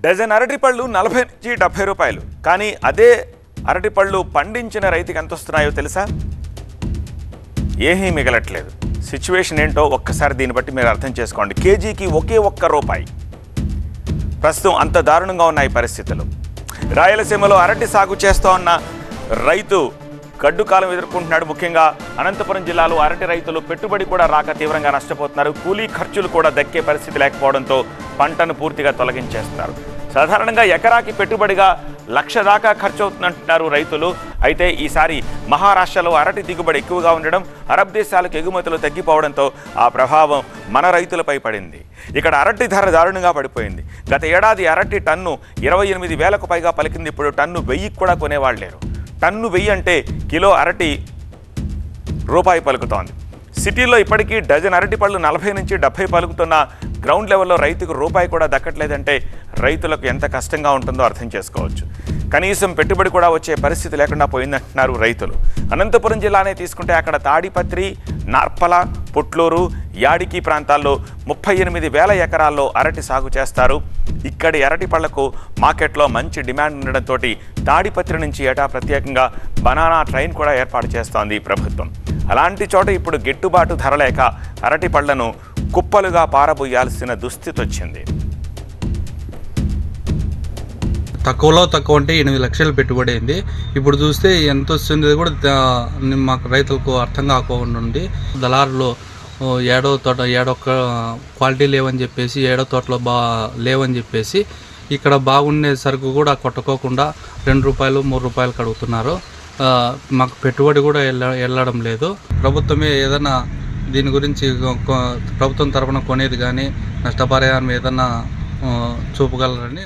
Dozen అరటిపళ్ళు 40 నుంచి 70 రూపాయలు. కానీ అదే అరటిపళ్ళు పండించిన రైతుకి ఎంత వస్తున్నాయో తెలుసా? ఏమీ మిగలట్లేదు. సిచ్యువేషన్ ఏంటో ఒక్కసారి దీన్ని బట్టి మీరు అర్థం చేసుకోండి. కేజీకి ఒకే ఒక్క రూపాయి. ప్రస్తుతం అంత దారుణంగా ఉన్నాయి పరిస్థితులు. రాయలసీమలో అరటి సాగు చేస్తూ ఉన్న రైతు గడ్డు కాలం ఎదుర్కొంటున్నాడు. ముఖ్యంగా అనంతపురం జిల్లాలో అరటి రైతులు పెట్టుబడి కూడా రాక తీవ్రంగా నష్టపోతున్నారు. కూలీ ఖర్చులు కూడా దక్కే పరిస్థితి లేకపోవడంతో పంటను పూర్తిగా తొలగించేస్తున్నారు. సాధారణంగా ఎకరాకి పెట్టుబడిగా 1,00,000 దాకా ఖర్చు అవుతుందంటున్నారు రైతులు. అయితే ఈసారి మహారాష్ట్రలో అరటి దిగుబడి ఎక్కువగా ఉండడం, అరబ్ దేశాలకు ఎగుమతులు తగ్గిపోవడంతో ఆ ప్రభావం మన రైతులపై పడింది. ఇక్కడ అరటి ధర దారుణంగా పడిపోయింది. గత ఏడాది అరటి టన్ను 28,000కు పైగా పలికింది. ఇప్పుడు టన్ను 1000కి కూడా కొనేవాళ్ళు లేరు. టన్ను 1000 అంటే కిలో అరటి రూపాయి పలుకుతోంది. సిటీలో ఇప్పటికీ డజన్ అరటి పళ్ళు 40 నుంచి 70 పలుకుతున్న గ్రౌండ్ లెవెల్లో రైతుకు రూపాయి కూడా దక్కట్లేదంటే రైతులకు ఎంత కష్టంగా ఉంటుందో అర్థం చేసుకోవచ్చు. కనీసం పెట్టుబడి కూడా వచ్చే పరిస్థితి లేకుండా పోయిందంటున్నారు రైతులు. అనంతపురం జిల్లానే తీసుకుంటే అక్కడ తాడిపత్రి, నార్పల, పుట్లూరు, యాడికి ప్రాంతాల్లో 38,000 ఎకరాల్లో అరటి సాగు చేస్తారు. ఇక్కడి అరటి పళ్లకు మార్కెట్లో మంచి డిమాండ్ ఉండడంతో తాడిపత్రి నుంచి ఏటా ప్రత్యేకంగా బనానా ట్రైన్ కూడా ఏర్పాటు చేస్తోంది ప్రభుత్వం. అలాంటి చోట ఇప్పుడు గిట్టుబాటు ధర లేక అరటి పళ్లను కుప్పలుగా పారబోయాల్సిన దుస్థితి వచ్చింది. తక్కువలో తక్కువ అంటే 8 లక్షలు పెట్టుబడి అయింది. ఇప్పుడు చూస్తే ఎంత వస్తుంది కూడా మాకు రైతులకు అర్థం కాకుండా ఉంది. దళారులు ఏడో క్వాలిటీ లేవని చెప్పేసి, ఏడో తోటలో లేవని చెప్పేసి ఇక్కడ బాగుండే సరుకు కూడా కొట్టుకోకుండా 2 రూపాయలు 3 రూపాయలు కడుగుతున్నారు. మాకు పెట్టుబడి కూడా వెళ్ళడం లేదు. ప్రభుత్వమే ఏదైనా దీని గురించి ప్రభుత్వం తరఫున కొనేది కానీ నష్టపరిహారం ఏదైనా చూపగలరని